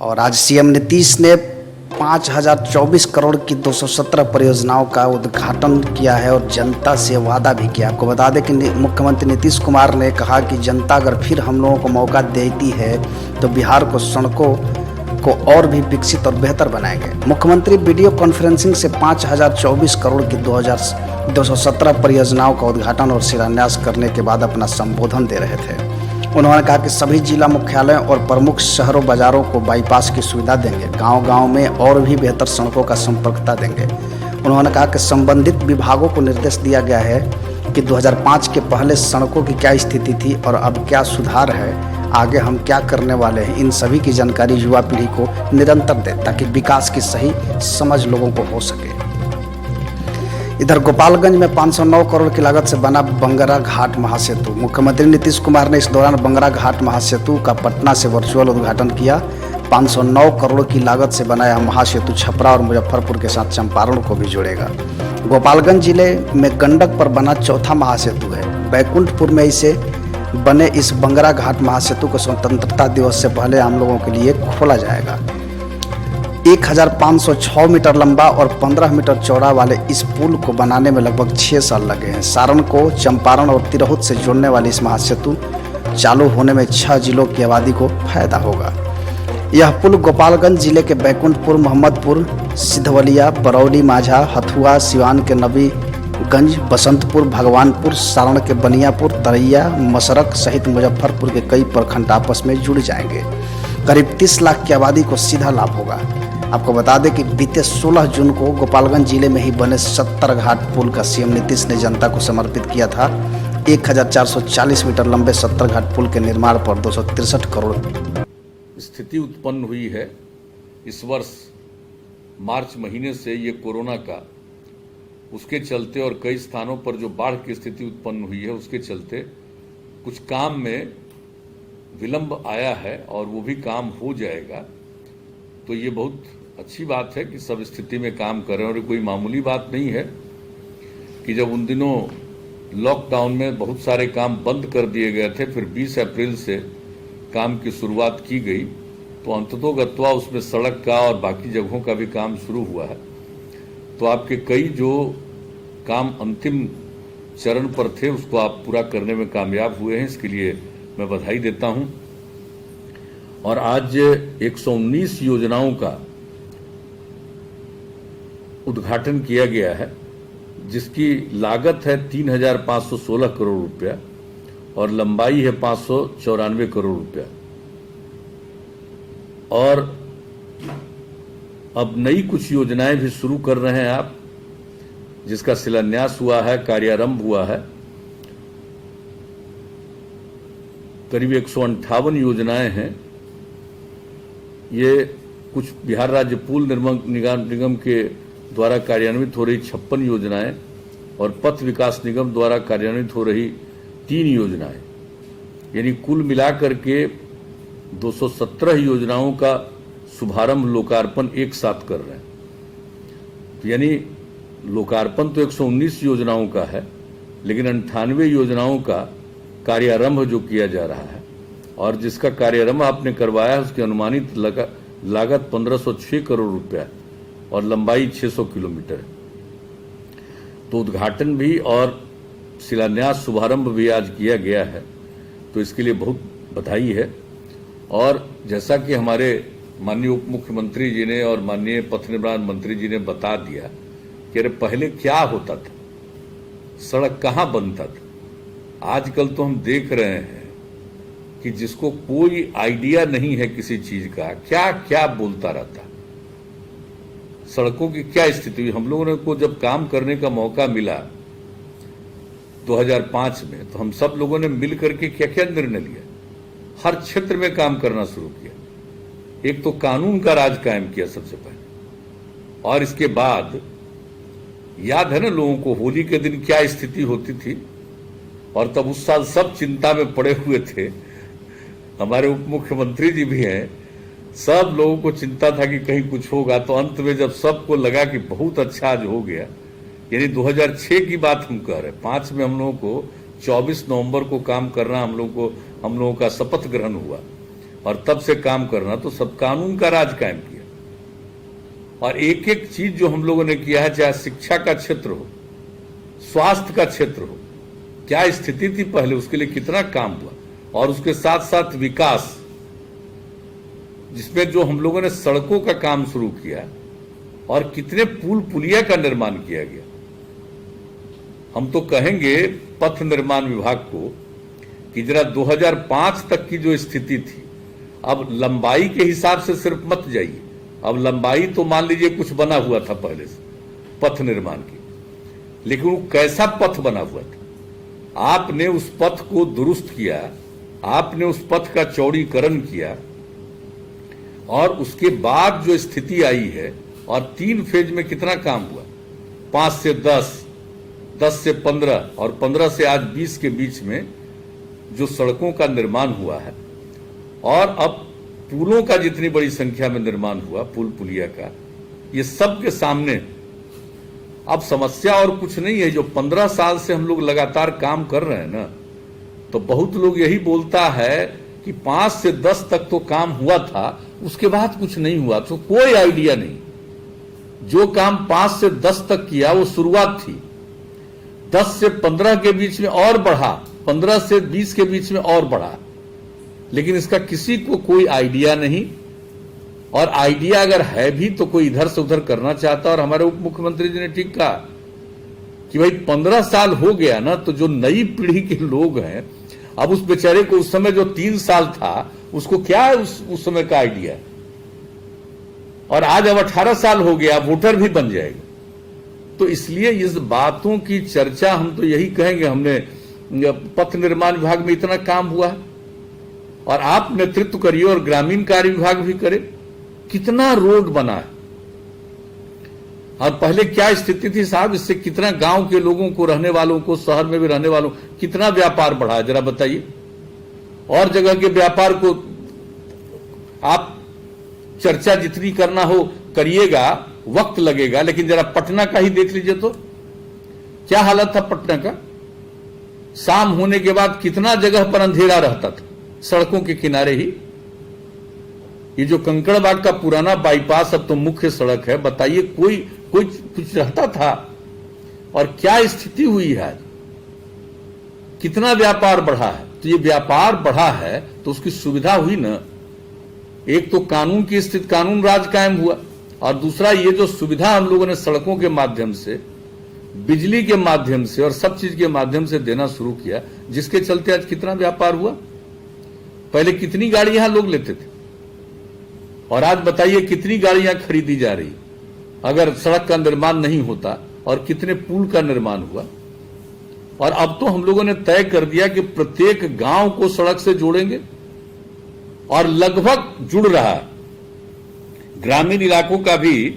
और आज सीएम नीतीश ने 5024 करोड़ की 217 परियोजनाओं का उद्घाटन किया है और जनता से वादा भी किया। आपको बता दें कि मुख्यमंत्री नीतीश कुमार ने कहा कि जनता अगर फिर हम लोगों को मौका देती है तो बिहार को सड़कों को और भी विकसित और बेहतर बनाएंगे। मुख्यमंत्री वीडियो कॉन्फ्रेंसिंग से 5024 करोड़ की 217 परियोजनाओं का उद्घाटन और शिलान्यास करने के बाद अपना संबोधन दे रहे थे। उन्होंने कहा कि सभी जिला मुख्यालयों और प्रमुख शहरों बाजारों को बाईपास की सुविधा देंगे, गांव-गांव में और भी बेहतर सड़कों का संपर्कता देंगे। उन्होंने कहा कि संबंधित विभागों को निर्देश दिया गया है कि 2005 के पहले सड़कों की क्या स्थिति थी और अब क्या सुधार है, आगे हम क्या करने वाले हैं, इन सभी की जानकारी युवा पीढ़ी को निरंतर दें ताकि विकास की सही समझ लोगों को हो सके। इधर गोपालगंज में 509 करोड़ की लागत से बना बंगरा घाट महासेतु। मुख्यमंत्री नीतीश कुमार ने इस दौरान बंगरा घाट महासेतु का पटना से वर्चुअल उद्घाटन किया। 509 करोड़ की लागत से बना यह महासेतु छपरा और मुजफ्फरपुर के साथ चंपारण को भी जोड़ेगा। गोपालगंज जिले में गंडक पर बना चौथा महासेतु है। बैकुंठपुर में इसे बने इस बंगरा घाट महासेतु को स्वतंत्रता दिवस से पहले आम लोगों के लिए खोला जाएगा। 1506 मीटर लंबा और 15 मीटर चौड़ा वाले इस पुल को बनाने में लगभग 6 साल लगे हैं। सारण को चंपारण और तिरहुत से जोड़ने वाली इस महासेतु चालू होने में 6 जिलों की आबादी को फायदा होगा। यह पुल गोपालगंज जिले के बैकुंठपुर, मोहम्मदपुर, सिधवलिया, बरौली माझा, हथुआ, सिवान के नबीगंज, बसंतपुर, भगवानपुर, सारण के बनियापुर, तरैया, मसरक सहित मुजफ्फरपुर के कई प्रखंड आपस में जुड़ जाएंगे। करीब 30 लाख की आबादी को सीधा लाभ होगा। आपको बता दें कि बीते 16 जून को गोपालगंज जिले में ही बने 70 घाट पुल का सीएम नीतीश ने जनता को समर्पित किया था। 1440 मीटर लंबे 70 घाट पुल के निर्माण पर 263 करोड़ स्थिति उत्पन्न हुई है। इस वर्ष मार्च महीने से ये कोरोना का, उसके चलते और कई स्थानों पर जो बाढ़ की स्थिति उत्पन्न हुई है उसके चलते कुछ काम में विलंब आया है और वो भी काम हो जाएगा। तो ये बहुत अच्छी बात है कि सब स्थिति में काम कर रहे हैं और कोई मामूली बात नहीं है कि जब उन दिनों लॉकडाउन में बहुत सारे काम बंद कर दिए गए थे, फिर 20 अप्रैल से काम की शुरुआत की गई तो अंततोगत्वा उसमें सड़क का और बाकी जगहों का भी काम शुरू हुआ है। तो आपके कई जो काम अंतिम चरण पर थे उसको आप पूरा करने में कामयाब हुए हैं, इसके लिए मैं बधाई देता हूं। और आज 119 योजनाओं का उद्घाटन किया गया है जिसकी लागत है 3516 करोड़ रुपया और लंबाई है 594 करोड़ रुपया। और अब नई कुछ योजनाएं भी शुरू कर रहे हैं आप, जिसका शिलान्यास हुआ है, कार्यारंभ हुआ है। करीब 158 योजनाएं हैं। ये कुछ बिहार राज्य पुल निर्माण निगम के द्वारा कार्यान्वित हो रही 56 योजनाएं और पथ विकास निगम द्वारा कार्यान्वित हो रही 3 योजनाएं, यानी कुल मिलाकर के 217 योजनाओं का शुभारंभ लोकार्पण एक साथ कर रहे हैं। तो यानी लोकार्पण तो 119 योजनाओं का है, लेकिन 98 योजनाओं का कार्यारंभ जो किया जा रहा है और जिसका कार्यारंभ आपने करवाया है उसकी अनुमानित लागत 1506 करोड़ रुपया और लंबाई 600 किलोमीटर है। तो उद्घाटन भी और शिलान्यास शुभारंभ भी आज किया गया है, तो इसके लिए बहुत बधाई है। और जैसा कि हमारे माननीय उप मुख्यमंत्री जी ने और माननीय पथ निर्माण मंत्री जी ने बता दिया कि अरे पहले क्या होता था, सड़क कहाँ बनता था। आजकल तो हम देख रहे हैं कि जिसको कोई आइडिया नहीं है किसी चीज का, क्या क्या बोलता रहता। सड़कों की क्या स्थिति हुई। हम लोगों को जब काम करने का मौका मिला 2005 में, तो हम सब लोगों ने मिल करके क्या क्या निर्णय लिया। हर क्षेत्र में काम करना शुरू किया। एक तो कानून का राज कायम किया सबसे पहले, और इसके बाद याद है ना लोगों को होली के दिन क्या स्थिति होती थी, और तब उस साल सब चिंता में पड़े हुए थे। हमारे उप मुख्यमंत्री जी भी हैं, सब लोगों को चिंता था कि कहीं कुछ होगा। तो अंत में जब सबको लगा कि बहुत अच्छा आज हो गया, यानी 2006 की बात हम कह रहे हैं, 5 में हम लोगों को 24 नवंबर को काम करना हम लोगों का शपथ ग्रहण हुआ। और तब से काम करना, तो सब कानून का राज कायम किया। और एक एक चीज जो हम लोगों ने किया है, चाहे शिक्षा का क्षेत्र हो, स्वास्थ्य का क्षेत्र हो, क्या स्थिति थी पहले, उसके लिए कितना काम हुआ, और उसके साथ साथ विकास, जिसमें जो हम लोगों ने सड़कों का काम शुरू किया और कितने पुल पुलिया का निर्माण किया गया। हम तो कहेंगे पथ निर्माण विभाग को कि जरा 2005 तक की जो स्थिति थी, अब लंबाई के हिसाब से सिर्फ मत जाइए, अब लंबाई तो मान लीजिए कुछ बना हुआ था पहले से पथ निर्माण की, लेकिन वो कैसा पथ बना हुआ था, आपने उस पथ को दुरुस्त किया, आपने उस पथ का चौड़ीकरण किया, और उसके बाद जो स्थिति आई है, और 3 फेज में कितना काम हुआ, 5 से 10, 10 से 15 और 15 से आज 20 के बीच में जो सड़कों का निर्माण हुआ है, और अब पुलों का जितनी बड़ी संख्या में निर्माण हुआ, पुल पुलिया का, ये सब के सामने अब समस्या और कुछ नहीं है। जो 15 साल से हम लोग लगातार काम कर रहे हैं ना, तो बहुत लोग यही बोलता है कि 5 से 10 तक तो काम हुआ था, उसके बाद कुछ नहीं हुआ, तो कोई आइडिया नहीं। जो काम 5 से 10 तक किया वो शुरुआत थी, 10 से 15 के बीच में और बढ़ा, 15 से 20 के बीच में और बढ़ा, लेकिन इसका किसी को कोई आइडिया नहीं। और आइडिया अगर है भी तो कोई इधर से उधर करना चाहता। और हमारे उप मुख्यमंत्री जी ने ठीक कहा कि भाई 15 साल हो गया ना, तो जो नई पीढ़ी के लोग हैं, अब उस बेचारे को उस समय जो 3 साल था, उसको क्या है उस समय का आइडिया, और आज अब 18 साल हो गया, वोटर भी बन जाएगा। तो इसलिए इस बातों की चर्चा हम तो यही कहेंगे, हमने पथ निर्माण विभाग में इतना काम हुआ है, और आप नेतृत्व करिए और ग्रामीण कार्य विभाग भी करे, कितना रोड बना है। और पहले क्या स्थिति थी साहब, इससे कितना गांव के लोगों को, रहने वालों को, शहर में भी रहने वालों, कितना व्यापार बढ़ा है, जरा बताइए। और जगह के व्यापार को आप चर्चा जितनी करना हो करिएगा, वक्त लगेगा, लेकिन जरा पटना का ही देख लीजिए, तो क्या हालत था पटना का। शाम होने के बाद कितना जगह पर अंधेरा रहता था, सड़कों के किनारे ही। ये जो कंकड़बाग का पुराना बाईपास अब तो मुख्य सड़क है, बताइए कोई कुछ रहता था, और क्या स्थिति हुई है, कितना व्यापार बढ़ा है। तो ये व्यापार बढ़ा है तो उसकी सुविधा हुई ना। एक तो कानून की स्थिति, कानून राज कायम हुआ, और दूसरा ये जो सुविधा हम लोगों ने सड़कों के माध्यम से, बिजली के माध्यम से और सब चीज के माध्यम से देना शुरू किया, जिसके चलते आज कितना व्यापार हुआ। पहले कितनी गाड़ियां लोग लेते थे, और आज बताइए कितनी गाड़ियां खरीदी जा रही अगर सड़क का निर्माण नहीं होता, और कितने पुल का निर्माण हुआ। और अब तो हम लोगों ने तय कर दिया कि प्रत्येक गांव को सड़क से जोड़ेंगे, और लगभग जुड़ रहा है। ग्रामीण इलाकों का भी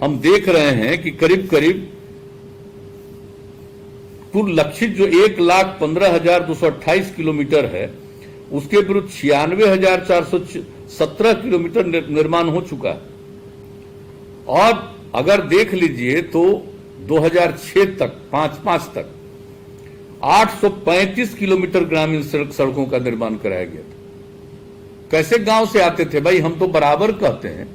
हम देख रहे हैं कि करीब करीब कुल लक्षित जो 1,15,228 किलोमीटर है, उसके विरुद्ध 96,417 किलोमीटर निर्माण हो चुका है। और अगर देख लीजिए तो 2006 तक 5 तक 835 किलोमीटर ग्रामीण सड़कों का निर्माण कराया गया था। कैसे गांव से आते थे भाई, हम तो बराबर कहते हैं